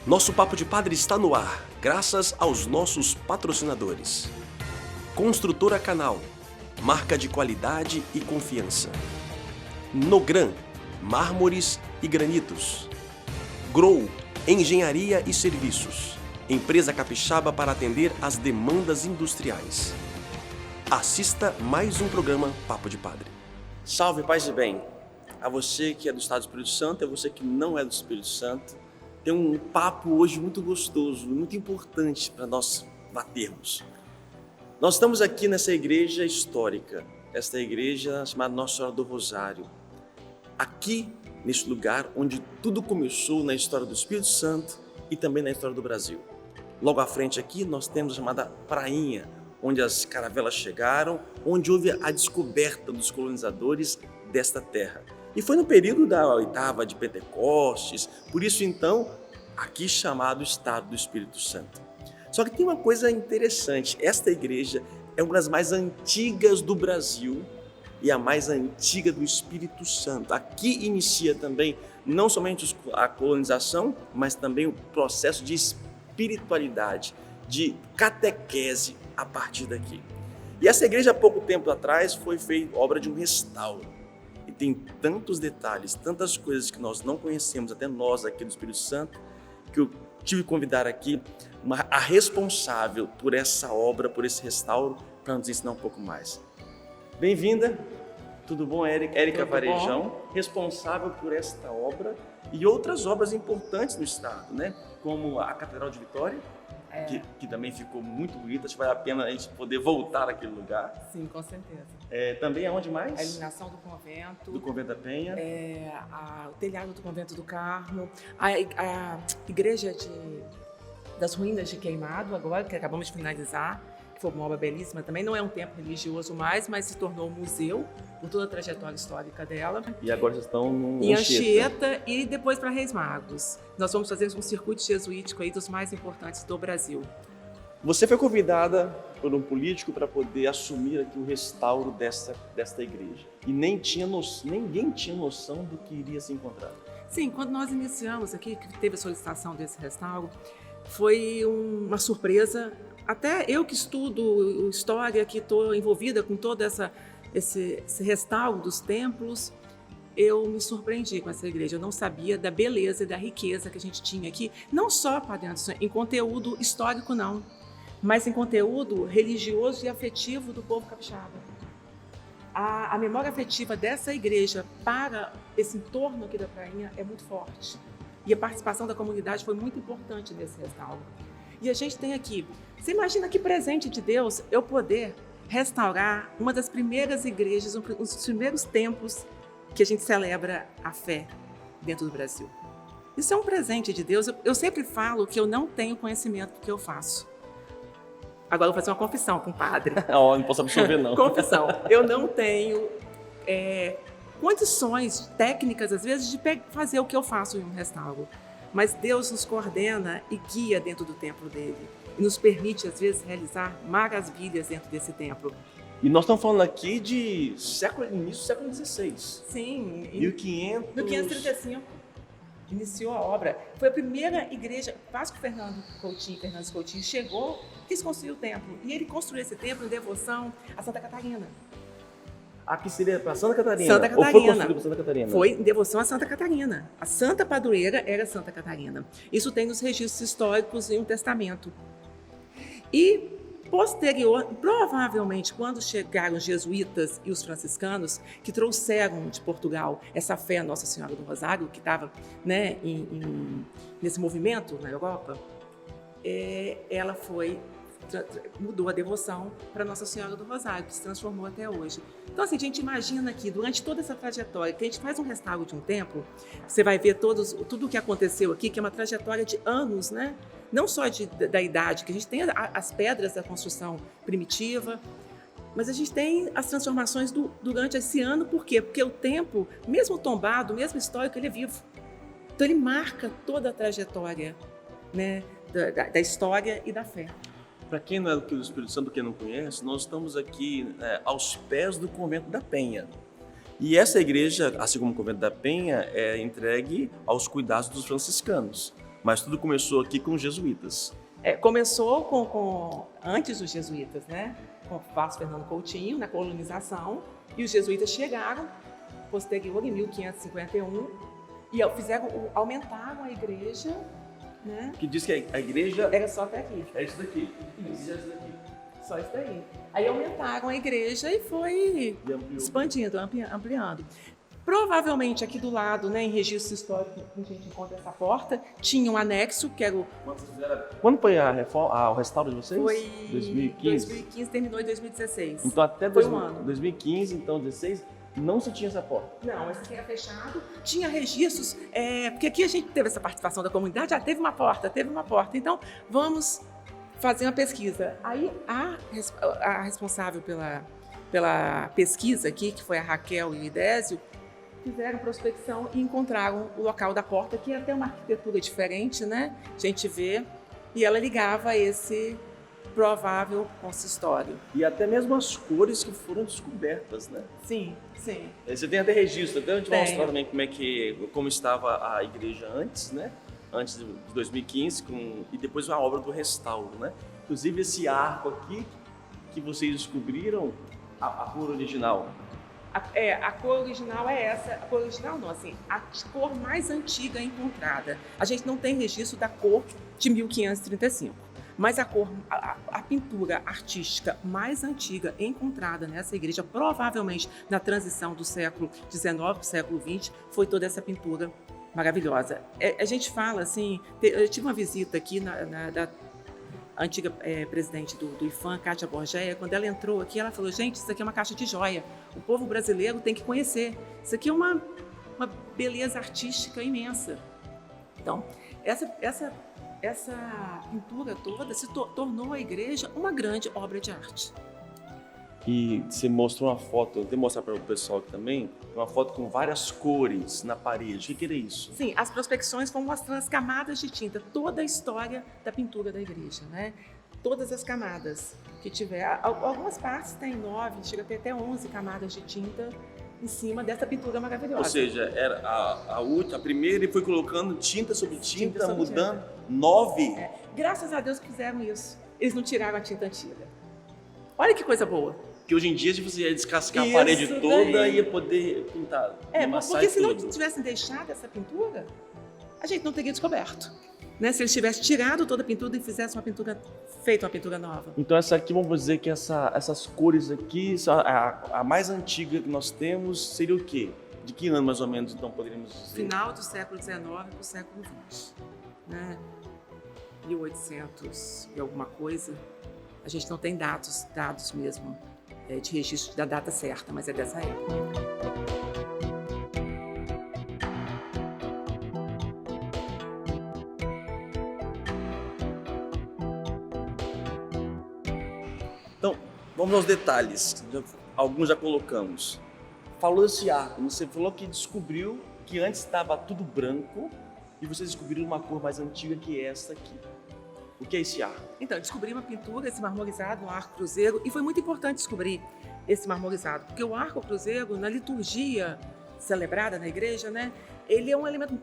Nosso Papo de Padre está no ar, graças aos nossos patrocinadores. Construtora Canal, marca de qualidade e confiança. Nogran, mármores e granitos. Grow, engenharia e serviços. Empresa capixaba para atender às demandas industriais. Assista mais um programa Papo de Padre. Salve, paz e bem. A você que é do Estado do Espírito Santo, a você que não é do Espírito Santo, tem um papo hoje muito gostoso, muito importante para nós batermos. Nós estamos aqui nessa igreja histórica, esta igreja chamada Nossa Senhora do Rosário. Aqui, neste lugar onde tudo começou na história do Espírito Santo e também na história do Brasil. Logo à frente aqui nós temos a chamada Prainha, onde as caravelas chegaram, onde houve a descoberta dos colonizadores desta terra. E foi no período da oitava de Pentecostes, por isso então, aqui chamado Estado do Espírito Santo. Só que tem uma coisa interessante, esta igreja é uma das mais antigas do Brasil e a mais antiga do Espírito Santo. Aqui inicia também não somente a colonização, mas também o processo de espiritualidade, de catequese a partir daqui. E essa igreja, há pouco tempo atrás, foi feita obra de um restauro. E tem tantos detalhes, tantas coisas que nós não conhecemos, até nós aqui do Espírito Santo, que eu tive que convidar aqui a responsável por essa obra, por esse restauro, para nos ensinar um pouco mais. Bem-vinda, tudo bom, Érica Varejão, responsável por esta obra e outras obras importantes no estado, né? Como a Catedral de Vitória, que também ficou muito bonita, acho que vale a pena a gente poder voltar àquele lugar. Sim, com certeza. Também aonde mais? A iluminação do convento. Do Convento da Penha. O telhado do Convento do Carmo. A igreja das ruínas de Queimado, agora, que acabamos de finalizar, que foi uma obra belíssima também. Não é um templo religioso mais, mas se tornou um museu por toda a trajetória histórica dela. E agora vocês estão em Anchieta e depois para Reis Magos. Nós vamos fazer um circuito jesuítico aí dos mais importantes do Brasil. Você foi convidada por um político para poder assumir aqui o restauro desta igreja. E ninguém tinha noção do que iria se encontrar. Sim, quando nós iniciamos aqui, que teve a solicitação desse restauro, foi uma surpresa. Até eu que estudo história, que estou envolvida com todo esse restauro dos templos, eu me surpreendi com essa igreja. Eu não sabia da beleza e da riqueza que a gente tinha aqui, não só para dentro, em conteúdo histórico não, mas em conteúdo religioso e afetivo do povo capixaba. A memória afetiva dessa igreja para esse entorno aqui da Prainha é muito forte. E a participação da comunidade foi muito importante nesse restauro. E a gente tem aqui, você imagina que presente de Deus eu poder restaurar uma das primeiras igrejas, um dos primeiros templos que a gente celebra a fé dentro do Brasil. Isso é um presente de Deus. Eu sempre falo que eu não tenho conhecimento do que eu faço. Agora eu vou fazer uma confissão com o padre. Não posso absorver não. Confissão. Eu não tenho condições técnicas, às vezes, de fazer o que eu faço em um restauro. Mas Deus nos coordena e guia dentro do templo dele. E nos permite, às vezes, realizar maravilhas dentro desse templo. E nós estamos falando aqui de início do século XVI. Sim. 1500... 1535. Iniciou a obra. Foi a primeira igreja. Vasco Fernandes Coutinho chegou, quis construir o templo. E ele construiu esse templo em devoção a Santa Catarina. Aqui seria para Santa Catarina? Santa Catarina. Ou foi construído para Santa Catarina? Foi em devoção a Santa Catarina. A santa padroeira era Santa Catarina. Isso tem nos registros históricos em um testamento. E provavelmente, quando chegaram os jesuítas e os franciscanos, que trouxeram de Portugal essa fé a Nossa Senhora do Rosário, que estava, né, nesse movimento na Europa, ela mudou a devoção para Nossa Senhora do Rosário, que se transformou até hoje. Então, assim, a gente imagina que durante toda essa trajetória, que a gente faz um restauro de um templo, você vai ver tudo o que aconteceu aqui, que é uma trajetória de anos, né? Não só da idade, que a gente tem as pedras da construção primitiva, mas a gente tem as transformações durante esse ano. Por quê? Porque o templo, mesmo tombado, mesmo histórico, ele é vivo. Então, ele marca toda a trajetória, né, da história e da fé. Para quem não é do Espírito Santo, quem não conhece, nós estamos aqui aos pés do Convento da Penha. E essa igreja, assim como o Convento da Penha, é entregue aos cuidados dos franciscanos. Mas tudo começou aqui com os jesuítas. Começou antes dos jesuítas, né? Com o Vasco Fernando Coutinho, na colonização, e os jesuítas chegaram posterior, em 1551, e aumentaram a igreja, né? Que diz que a igreja... Era só até aqui. É isso daqui. Isso daqui. Só isso daí. Aí aumentaram a igreja e foi expandindo, ampliando. Provavelmente aqui do lado, né, em registro histórico, a gente encontra essa porta, tinha um anexo, que era o... Quando foi o restauro de vocês? Foi 2015. 2015, terminou em 2016. Então até foi um ano. 2015, então 2016, não se tinha essa porta? Não, esse aqui era fechado. Tinha registros, porque aqui a gente teve essa participação da comunidade, teve uma porta. Então, vamos fazer uma pesquisa. Aí a responsável pela pesquisa aqui, que foi a Raquel e o Idésio, fizeram prospecção e encontraram o local da porta, que é até uma arquitetura diferente, né? A gente vê, e ela ligava esse provável consistório. E até mesmo as cores que foram descobertas, né? Sim, sim. Você tem até registro, até a gente vai mostrar também como estava a igreja antes, né? Antes de 2015, e depois a obra do restauro, né? Inclusive esse arco aqui, que vocês descobriram, a cor original. A cor original é essa. A cor original não, assim, a cor mais antiga encontrada. A gente não tem registro da cor de 1535. Mas a pintura artística mais antiga encontrada nessa igreja, provavelmente na transição do século XIX para o século XX, foi toda essa pintura maravilhosa. A gente fala assim, eu tive uma visita aqui da antiga presidente do IFAM, Kátia Borgéia. Quando ela entrou aqui, ela falou: gente, isso aqui é uma caixa de joia, o povo brasileiro tem que conhecer. Isso aqui é uma beleza artística imensa. Então, essa pintura toda se tornou a igreja uma grande obra de arte. E você mostrou uma foto, eu vou mostrar para o pessoal aqui também, uma foto com várias cores na parede. O que era isso? Sim, as prospecções vão mostrando as camadas de tinta, toda a história da pintura da igreja, né? Todas as camadas que tiver. Algumas partes têm 9, chega a ter até 11 camadas de tinta em cima dessa pintura maravilhosa. Ou seja, era a primeira e foi colocando tinta sobre tinta, mudando. 9? Graças a Deus que fizeram isso. Eles não tiraram a tinta antiga. Olha que coisa boa. Que hoje em dia, se você ia descascar a parede toda, ia poder pintar. Porque se não tivessem deixado essa pintura, a gente não teria descoberto. Né? Se eles tivessem tirado toda a pintura e fizessem feito uma pintura nova. Então essa aqui, vamos dizer que essas cores aqui, a mais antiga que nós temos seria o quê? De que ano mais ou menos, então, poderíamos dizer? Final do século XIX para o século XX. Né? 1800 e alguma coisa. A gente não tem dados mesmo de registro da data certa, mas é dessa época. Então, vamos aos detalhes. Alguns já colocamos. Falou desse arco, você falou que descobriu que antes estava tudo branco e vocês descobriram uma cor mais antiga que essa aqui. O que é esse arco? Então, descobri uma pintura, esse marmorizado, um arco cruzeiro, e foi muito importante descobrir esse marmorizado, porque o arco cruzeiro, na liturgia celebrada na igreja, né, ele é um elemento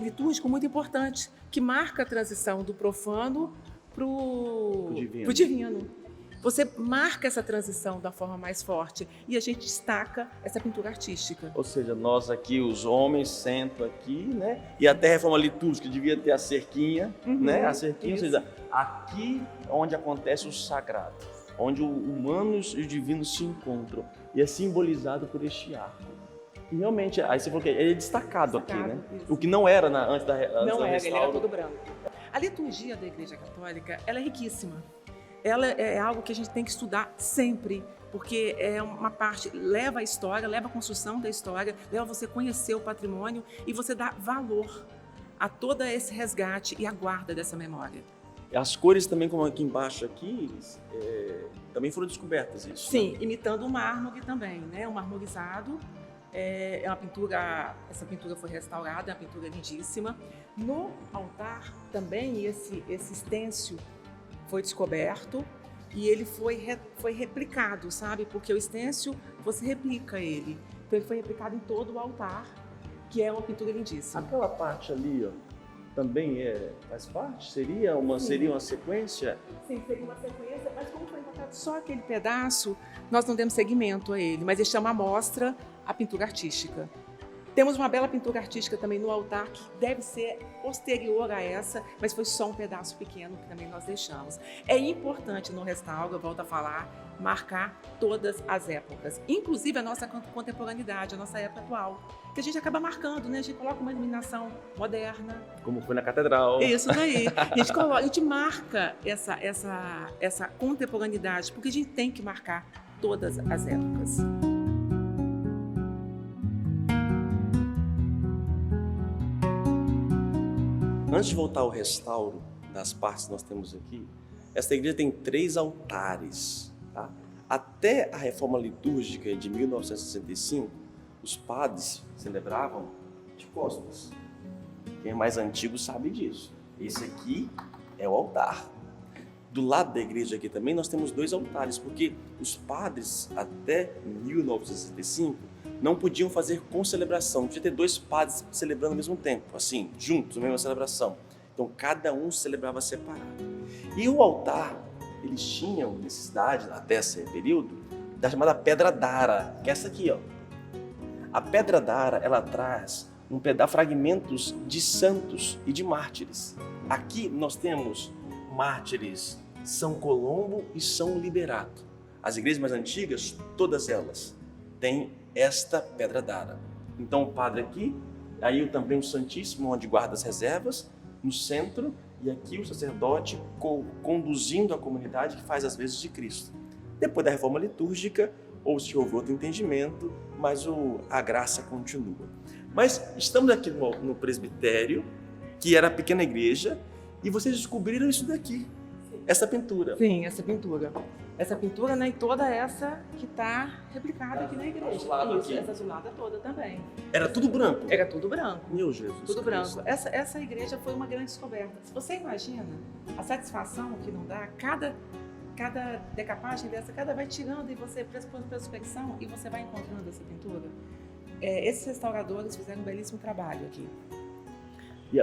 litúrgico muito importante, que marca a transição do profano para o divino. Você marca essa transição da forma mais forte e a gente destaca essa pintura artística. Ou seja, nós aqui, os homens, sentam aqui, né? E até a reforma litúrgica devia ter a cerquinha, né? A cerquinha, ou seja, aqui onde acontece o sagrado, onde o humano e o divino se encontram. E é simbolizado por este arco. E realmente, aí você falou que ele é destacado aqui, né? Isso. O que não era antes da restauro. Não era, ele era todo branco. A liturgia da Igreja Católica, ela é riquíssima. Ela é algo que a gente tem que estudar sempre, porque é uma parte, leva a história, leva a construção da história, leva você a conhecer o patrimônio e você dá valor a todo esse resgate e a guarda dessa memória. As cores também, como aqui embaixo, também foram descobertas isso. Sim, né? Imitando o mármore também, né? O marmorizado é uma pintura, essa pintura foi restaurada, é uma pintura lindíssima. No altar também esse estêncil foi descoberto e ele foi replicado, sabe? Porque o estêncil, você replica ele. Então ele foi replicado em todo o altar, que é uma pintura lindíssima. Aquela parte ali, ó, também faz parte? Seria uma sequência? Sim, seria uma sequência, mas como foi encontrado só aquele pedaço, nós não demos seguimento a ele, mas ele chama a mostra a pintura artística. Temos uma bela pintura artística também no altar, que deve ser posterior a essa, mas foi só um pedaço pequeno que também nós deixamos. É importante no restauro, eu volto a falar, marcar todas as épocas, inclusive a nossa contemporaneidade, a nossa época atual, que a gente acaba marcando, né? A gente coloca uma iluminação moderna. Como foi na catedral. Isso daí. A gente marca essa contemporaneidade, porque a gente tem que marcar todas as épocas. Antes de voltar ao restauro das partes que nós temos aqui, esta igreja tem 3 altares. Tá? Até a reforma litúrgica de 1965, os padres celebravam de costas. Quem é mais antigo sabe disso. Esse aqui é o altar. Do lado da igreja aqui também nós temos 2 altares, porque os padres até 1965 não podiam fazer concelebração. Podia ter 2 padres celebrando ao mesmo tempo, assim, juntos, na mesma celebração. Então cada um celebrava separado. E o altar, eles tinham necessidade, até esse período, da chamada pedra d'ara, que é essa aqui, ó. A pedra d'ara, ela traz fragmentos de santos e de mártires. Aqui nós temos mártires São Colombo e São Liberato. As igrejas mais antigas, todas elas, têm esta pedra d'ara. Então o padre aqui, aí também o Santíssimo, onde guarda as reservas, no centro, e aqui o sacerdote conduzindo a comunidade que faz as vezes de Cristo. Depois da reforma litúrgica, ou se houve outro entendimento, mas a graça continua. Mas estamos aqui no presbitério, que era a pequena igreja, e vocês descobriram isso daqui, essa pintura. Sim, essa pintura. Essa pintura, né, e toda essa que está replicada aqui na igreja. Azulado aqui. Essa azulada toda também. Era tudo branco? Era tudo branco. Meu Jesus Tudo Cristo. branco. Essa igreja foi uma grande descoberta. Se você imagina a satisfação que não dá, cada decapagem dessa, vai tirando e você por prospecção e você vai encontrando essa pintura. Esses restauradores fizeram um belíssimo trabalho aqui.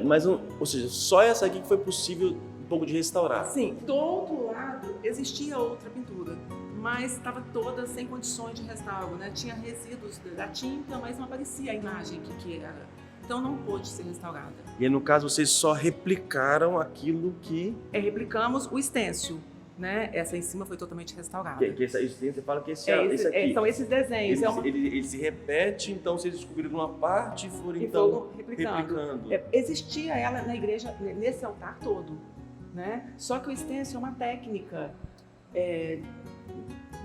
Mas, ou seja, só essa aqui que foi possível um pouco de restaurar. Sim, do outro lado existia outra pintura, mas estava toda sem condições de restauro, né? Tinha resíduos da tinta, mas não aparecia a imagem que era. Então não pôde ser restaurada. E aí, no caso, vocês só replicaram aquilo que... Replicamos o estêncil, né? Essa em cima foi totalmente restaurada. Que esse você fala que esse aqui. São esses desenhos. Ele se repete, então vocês descobriram uma parte e foram então replicando. Existia ela na igreja, nesse altar todo, né? Só que o estêncil é uma técnica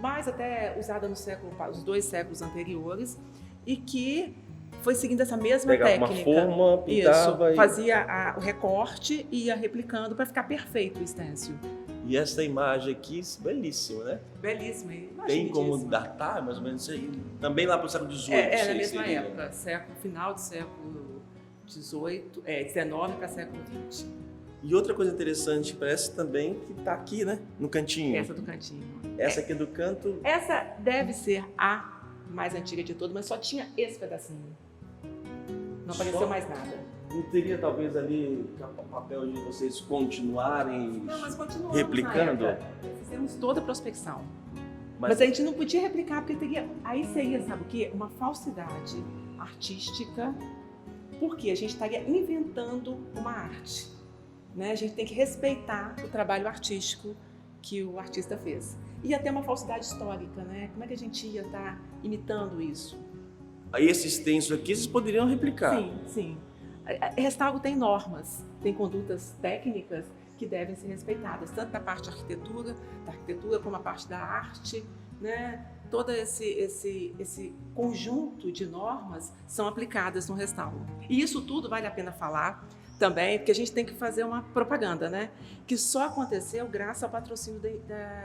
mais até usada os 2 séculos anteriores e que foi seguindo essa mesma técnica. Pegava uma forma, pintava Isso, fazia o recorte e ia replicando para ficar perfeito o estêncil. E essa imagem aqui, belíssima, né? Belíssima. Tem como datar, mais ou menos, isso aí? Também lá para o século XVIII. Na mesma época, final do século XIX, XIX para século XX. E outra coisa interessante, parece também que está aqui, né? No cantinho. Essa do cantinho. Essa aqui do canto. Essa deve ser a mais antiga de todas, mas só tinha esse pedacinho. Não apareceu mais nada. Não teria talvez ali o papel de vocês continuarem replicando? Fizemos toda a prospecção. Mas a gente não podia replicar, porque aí seria, sabe o quê? Uma falsidade artística, porque a gente estaria inventando uma arte. Né? A gente tem que respeitar o trabalho artístico que o artista fez. E até uma falsidade histórica, né? Como é que a gente ia estar imitando isso? Aí esses tensos aqui, vocês poderiam replicar? Sim, sim. Restauro tem normas, tem condutas técnicas que devem ser respeitadas, tanto da parte da arquitetura como a parte da arte, né? Todo esse conjunto de normas são aplicadas no restauro. E isso tudo vale a pena falar também, porque a gente tem que fazer uma propaganda, né? Que só aconteceu graças ao patrocínio do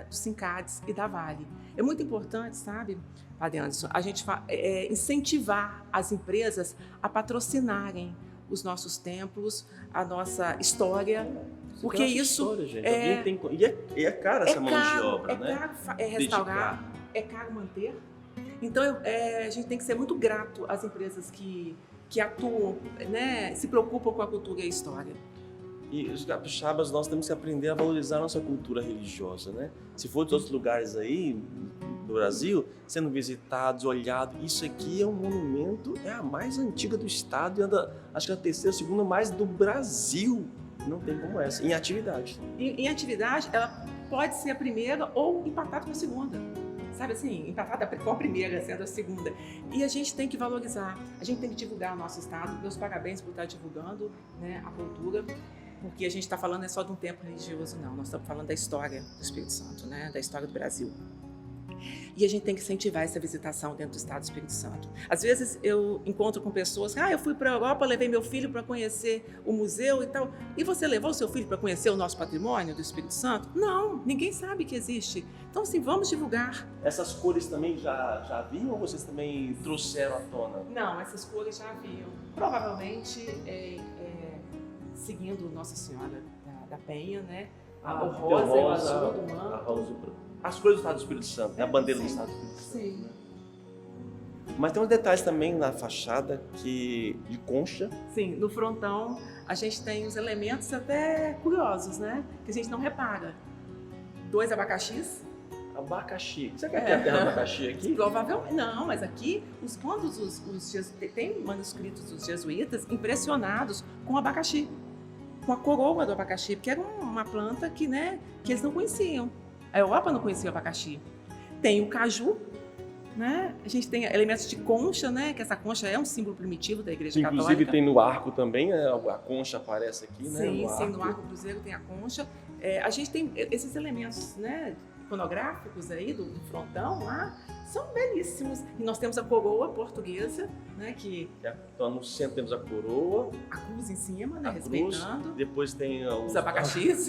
Sincades e da Vale. É muito importante, sabe, Padre Anderson, a gente incentivar as empresas a patrocinarem os nossos templos, a nossa história, porque isso é cara essa mão de obra, né? Caro restaurar, é caro manter. Então a gente tem que ser muito grato às empresas que atuam, né, se preocupam com a cultura e a história. E os capixabas, nós temos que aprender a valorizar a nossa cultura religiosa, né? Se for de outros lugares aí do Brasil, sendo visitados, olhados, isso aqui é um monumento, é a mais antiga do estado e acho que é a terceira, a segunda mais do Brasil. Não tem como essa, em atividade. Em atividade, ela pode ser a primeira ou empatada com a segunda. Sabe assim, empatada com a primeira, sendo a segunda. E a gente tem que valorizar, a gente tem que divulgar o nosso estado. Meus parabéns por estar divulgando, né, a cultura. Porque a gente está falando só de um tempo religioso, não. Nós estamos falando da história do Espírito Santo, né? Da história do Brasil. E a gente tem que incentivar essa visitação dentro do estado do Espírito Santo. Às vezes eu encontro com pessoas, eu fui para a Europa, levei meu filho para conhecer o museu e tal. E você levou o seu filho para conhecer o nosso patrimônio do Espírito Santo? Não, ninguém sabe que existe. Então, assim, vamos divulgar. Essas cores também já haviam ou vocês também trouxeram à tona? Não, essas cores já haviam. Provavelmente, seguindo Nossa Senhora da Penha, né? O rosa, o azul do manto. As cores do Estado do Espírito Santo, né? A bandeira do Estado do Espírito Santo. Sim. Né? Mas tem uns detalhes também na fachada de concha. Sim, no frontão a gente tem uns elementos até curiosos, né? Que a gente não repara. 2 abacaxis. Abacaxi. Você quer ter a terra do abacaxi aqui? Provavelmente não, mas aqui tem manuscritos dos jesuítas impressionados com o abacaxi, com a coroa do abacaxi, porque era uma planta que eles não conheciam. A Europa não conhecia o abacaxi. Tem o caju, né? A gente tem elementos de concha, né? Que essa concha é um símbolo primitivo da Igreja Católica. Inclusive tem no arco também, a concha aparece aqui, né? Sim, no arco cruzeiro tem a concha. A gente tem esses elementos, né, iconográficos aí do frontão lá, são belíssimos. E nós temos a coroa portuguesa, né, que... Então no centro temos a coroa. A cruz em cima, né, respeitando. Cruz, depois tem os abacaxis.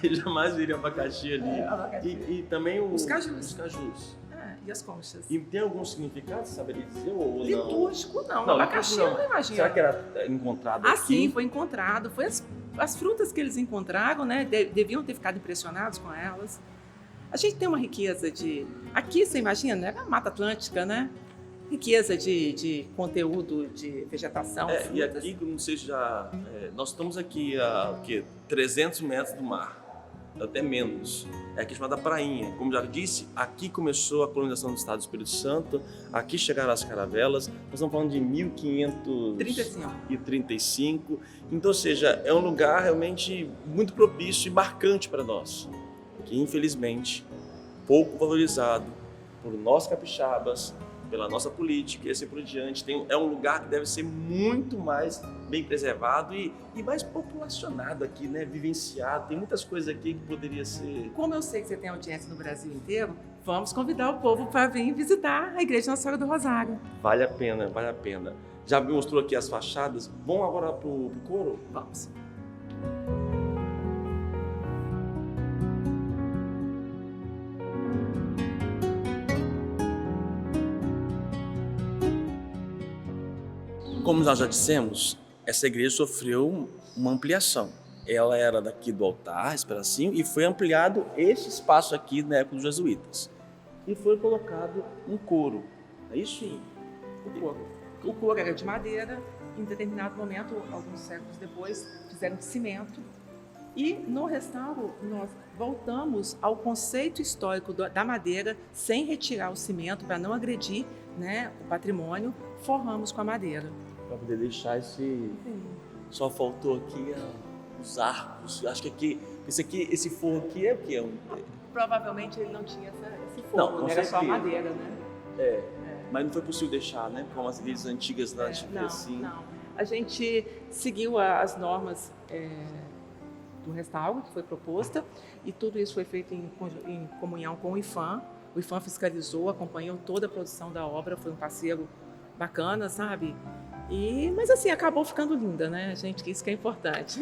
Eu jamais viria abacaxi ali. Abacaxi. E também os cajus. Os cajus. E as conchas. E tem algum significado, saberia dizer, ou não? Litúrgico, não. Abacaxi eu não imagino. Será que era encontrado aqui? Sim, foi encontrado. Foi as frutas que eles encontraram, né? Deviam ter ficado impressionados com elas. A gente tem uma riqueza de... Aqui, você imagina, né? A Mata Atlântica, né? Riqueza de conteúdo, de vegetação, frutas. E aqui, não sei se já... nós estamos aqui a 300 metros do mar. Até menos. É aqui chamada Prainha. Como já disse, aqui começou a colonização do Estado do Espírito Santo, aqui chegaram as caravelas, nós estamos falando de 1535. Então, ou seja, é um lugar realmente muito propício e marcante para nós, que infelizmente pouco valorizado por nós capixabas, pela nossa política e assim por diante. É um lugar que deve ser muito mais bem preservado e mais populacionado aqui, né? Vivenciado. Tem muitas coisas aqui que poderia ser... Como eu sei que você tem audiência no Brasil inteiro, vamos convidar o povo para vir visitar a Igreja Nossa Senhora do Rosário. Vale a pena, vale a pena. Já mostrou aqui as fachadas. Vamos agora para o coro? Vamos. Como nós já dissemos, essa igreja sofreu uma ampliação. Ela era daqui do altar, esse pedacinho, e foi ampliado esse espaço aqui na época dos jesuítas. E foi colocado um coro. É isso? Sim, o coro. O coro era de madeira, em determinado momento, alguns séculos depois, fizeram de cimento. E no restauro, nós voltamos ao conceito histórico da madeira, sem retirar o cimento, para não agredir, né, o patrimônio, forramos com a madeira. Para poder deixar esse... Sim. Só faltou aqui os arcos. Acho que aqui, esse forro aqui é o que? Provavelmente ele não tinha esse forro, não, era só madeira, né? Mas não foi possível deixar, né? Como as igrejas antigas lá, assim. Não. A gente seguiu as normas do restauro que foi proposta e tudo isso foi feito em comunhão com o IPHAN. O IPHAN fiscalizou, acompanhou toda a produção da obra, foi um parceiro bacana, sabe? Mas assim, acabou ficando linda, né, gente? Isso que é importante.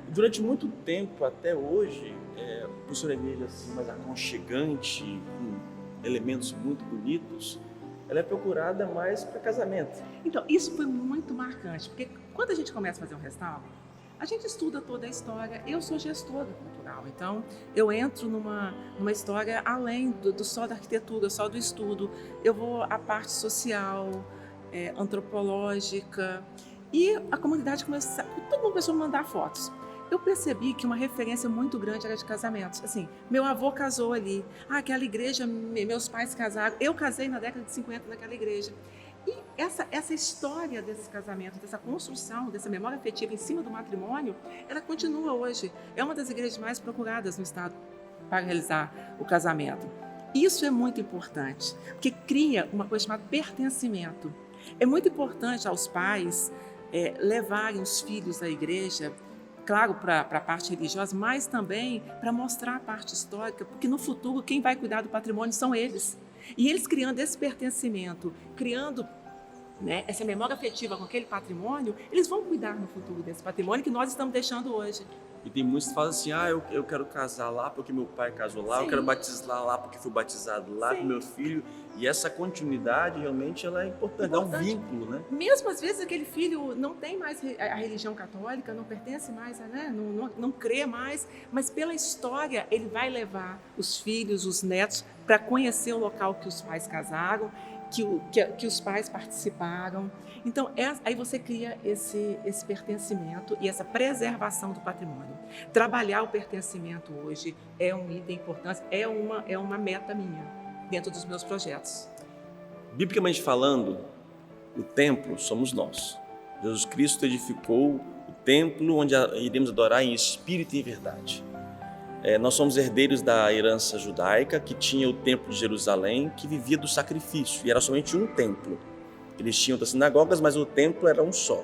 Durante muito tempo, até hoje, por ser uma igreja assim, mais aconchegante, com elementos muito bonitos, ela é procurada mais para casamento. Então, isso foi muito marcante, porque quando a gente começa a fazer um restauro, a gente estuda toda a história. Eu sou gestora cultural, então eu entro numa história além só da arquitetura, só do estudo. Eu vou à parte social, antropológica, e a comunidade todo mundo começou a mandar fotos. eu percebi que uma referência muito grande era de casamentos. Assim, meu avô casou ali, aquela igreja, meus pais casaram, eu casei na década de 50 naquela igreja. E essa história desse casamento, dessa construção, dessa memória afetiva em cima do matrimônio, ela continua hoje. É uma das igrejas mais procuradas no estado para realizar o casamento. Isso é muito importante, porque cria uma coisa chamada pertencimento. É muito importante aos pais levarem os filhos à igreja, claro, para a parte religiosa, mas também para mostrar a parte histórica, porque no futuro quem vai cuidar do patrimônio são eles. E eles criando esse pertencimento, criando, né, essa memória afetiva com aquele patrimônio, eles vão cuidar no futuro desse patrimônio que nós estamos deixando hoje. E tem muitos que falam assim, eu quero casar lá porque meu pai casou lá, Sim. eu quero batizar lá porque fui batizado lá Sim. com meu filho. E essa continuidade realmente ela é importante, dá um vínculo, né? Mesmo às vezes aquele filho não tem mais a religião católica, não pertence mais, né? não crê mais, mas pela história ele vai levar os filhos, os netos, para conhecer o local que os pais casaram, que os pais participaram. Então, aí você cria esse pertencimento e essa preservação do patrimônio. Trabalhar o pertencimento hoje é um item importante, é uma meta minha dentro dos meus projetos. Biblicamente falando, o templo somos nós. Jesus Cristo edificou o templo onde iremos adorar em espírito e em verdade. Nós somos herdeiros da herança judaica, que tinha o templo de Jerusalém, que vivia do sacrifício, e era somente um templo. Eles tinham outras sinagogas, mas o templo era um só.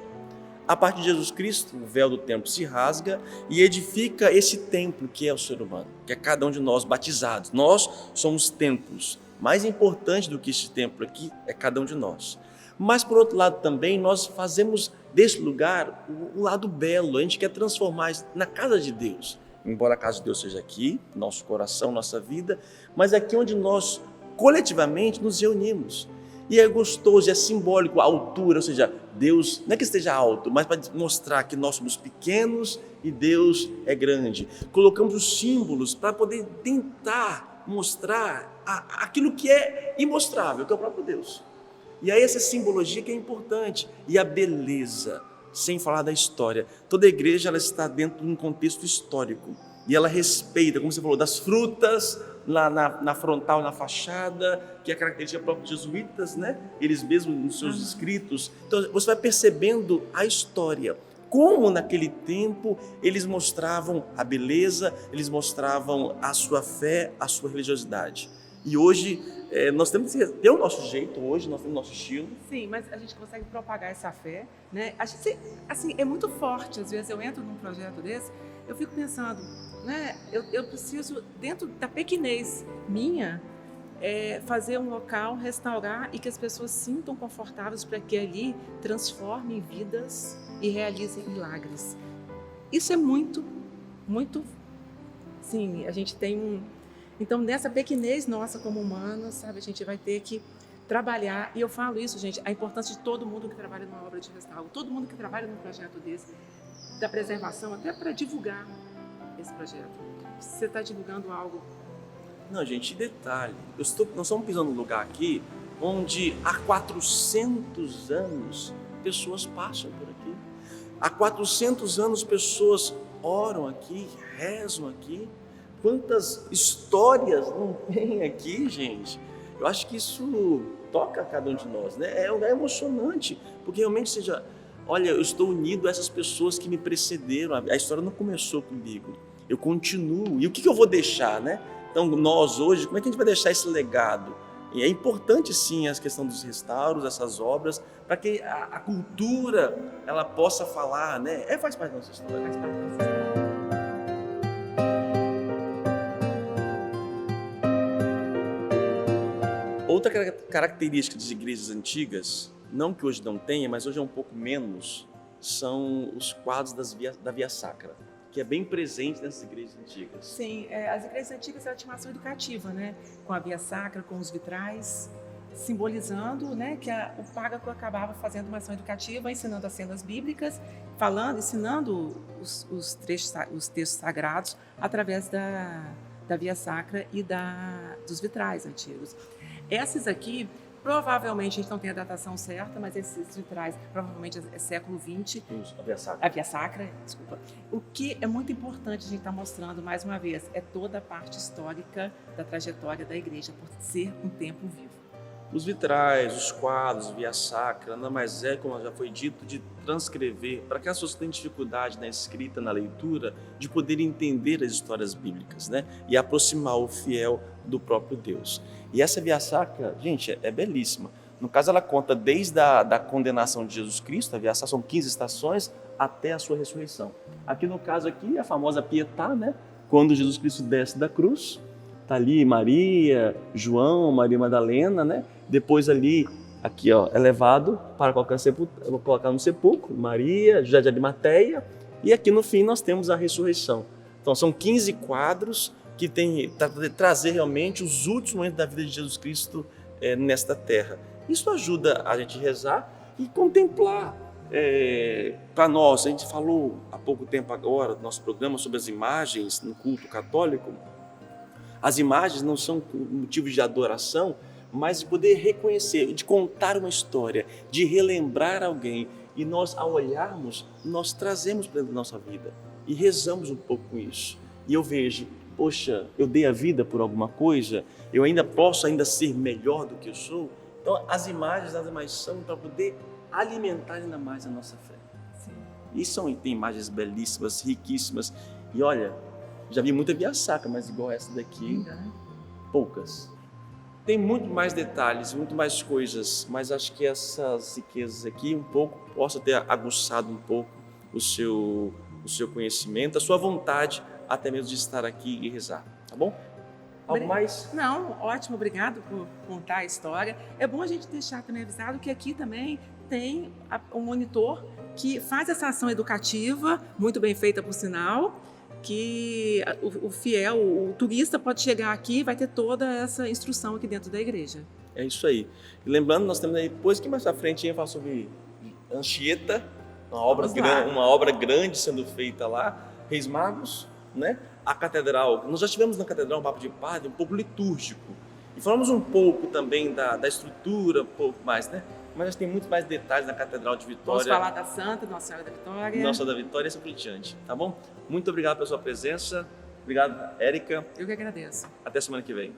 A partir de Jesus Cristo, o véu do templo se rasga e edifica esse templo que é o ser humano, que é cada um de nós batizados. Nós somos templos. Mais importante do que esse templo aqui é cada um de nós. Mas, por outro lado, também nós fazemos desse lugar o lado belo. A gente quer transformar isso na casa de Deus. Embora a casa de Deus seja aqui, nosso coração, nossa vida, mas é aqui onde nós coletivamente nos reunimos. E é gostoso, é simbólico a altura, ou seja, Deus não é que esteja alto, mas para mostrar que nós somos pequenos e Deus é grande. Colocamos os símbolos para poder tentar mostrar aquilo que é imostrável, que é o próprio Deus. E aí essa simbologia que é importante, e a beleza, sem falar da história. Toda igreja ela está dentro de um contexto histórico, e ela respeita, como você falou, das frutas, lá na frontal, na fachada, que é a característica própria dos jesuítas, né? Eles mesmos nos seus escritos. Então você vai percebendo a história, como naquele tempo eles mostravam a beleza, eles mostravam a sua fé, a sua religiosidade. E hoje nós temos que ter o nosso jeito, hoje nós temos o nosso estilo. Sim, mas a gente consegue propagar essa fé, né? Assim, é muito forte. Às vezes eu entro num projeto desse, eu fico pensando, né? Eu preciso, dentro da pequenez minha, fazer um local, restaurar e que as pessoas sintam confortáveis para que ali transformem vidas e realizem milagres. Isso é muito, muito... Sim, a gente tem Então, nessa pequenez nossa como humanos, sabe, a gente vai ter que trabalhar, e eu falo isso, gente, a importância de todo mundo que trabalha numa obra de restauro, todo mundo que trabalha num projeto desse, da preservação, até para divulgar esse projeto. Você está divulgando algo. Não, gente, detalhe, nós estamos pisando num lugar aqui onde há 400 anos pessoas passam por aqui. Há 400 anos pessoas oram aqui, rezam aqui. Quantas histórias não tem aqui, gente? Eu acho que isso toca a cada um de nós, né? É emocionante, porque realmente olha, eu estou unido a essas pessoas que me precederam, a história não começou comigo, eu continuo, e o que eu vou deixar, né? Então nós hoje, como é que a gente vai deixar esse legado? E é importante sim a questão dos restauros, essas obras, para que a cultura ela possa falar, né? Faz parte da nossa história. Faz parte da nossa história. Outra característica das igrejas antigas, não que hoje não tenha, mas hoje é um pouco menos, são os quadros da Via Sacra, que é bem presente nessas igrejas antigas. Sim, as igrejas antigas tinham uma ação educativa, né? Com a Via Sacra, com os vitrais, simbolizando, né, que o pároco acabava fazendo uma ação educativa, ensinando as cenas bíblicas, ensinando os textos sagrados através da Via Sacra e dos vitrais antigos. Essas aqui Provavelmente a gente não tem a datação certa, mas esses vitrais provavelmente é século XX. A Via Sacra. A Via Sacra, desculpa. O que é muito importante a gente estar mostrando, mais uma vez, é toda a parte histórica da trajetória da igreja, por ser um templo vivo. Os vitrais, os quadros, Via Sacra, nada mais é, como já foi dito, de transcrever, para que as pessoas que têm dificuldade na escrita, na leitura, de poder entender as histórias bíblicas, né? E aproximar o fiel do próprio Deus. E essa Via Sacra, gente, é belíssima. No caso, ela conta desde a condenação de Jesus Cristo, a Via Sacra são 15 estações, até a sua ressurreição. Aqui no caso aqui, a famosa Pietà, né? Quando Jesus Cristo desce da cruz, está ali Maria, João, Maria Madalena, né? Depois ali, aqui ó, é levado para colocar no sepulcro, Maria, José de Arimateia, e aqui no fim nós temos a ressurreição. Então são 15 quadros que tem trazer realmente os últimos momentos da vida de Jesus Cristo nesta terra. Isso ajuda a gente a rezar e contemplar. Para nós, a gente falou há pouco tempo agora no nosso programa sobre as imagens no culto católico. As imagens não são motivos de adoração, mas de poder reconhecer, de contar uma história, de relembrar alguém. E nós, ao olharmos, nós trazemos para dentro da nossa vida e rezamos um pouco com isso. E eu vejo, poxa, eu dei a vida por alguma coisa, eu ainda posso ser melhor do que eu sou. Então, as imagens nada mais são para poder alimentar ainda mais a nossa fé. Sim. E tem imagens belíssimas, riquíssimas. E olha, já vi muita Via Sacra, mas igual essa daqui, poucas. Tem muito mais detalhes, muito mais coisas, mas acho que essas riquezas aqui um pouco possa ter aguçado um pouco o seu conhecimento, a sua vontade até mesmo de estar aqui e rezar, tá bom? Algo mais? Não, ótimo, obrigado por contar a história. É bom a gente deixar também avisado que aqui também tem um monitor que faz essa ação educativa, muito bem feita por sinal, que o fiel, o turista pode chegar aqui e vai ter toda essa instrução aqui dentro da igreja. É isso aí. E lembrando, nós temos aí, depois que mais à frente a gente fala sobre Anchieta, uma obra grande sendo feita lá, Reis Magos, né? A catedral, nós já tivemos na catedral um papo de padre, um pouco litúrgico. E falamos um pouco também da estrutura, um pouco mais, né? Mas tem muito mais detalhes na Catedral de Vitória. Vamos falar da Santa, Nossa Senhora da Vitória. Nossa Senhora da Vitória e assim por diante, tá bom? Muito obrigado pela sua presença. Obrigado, Érica. Eu que agradeço. Até semana que vem.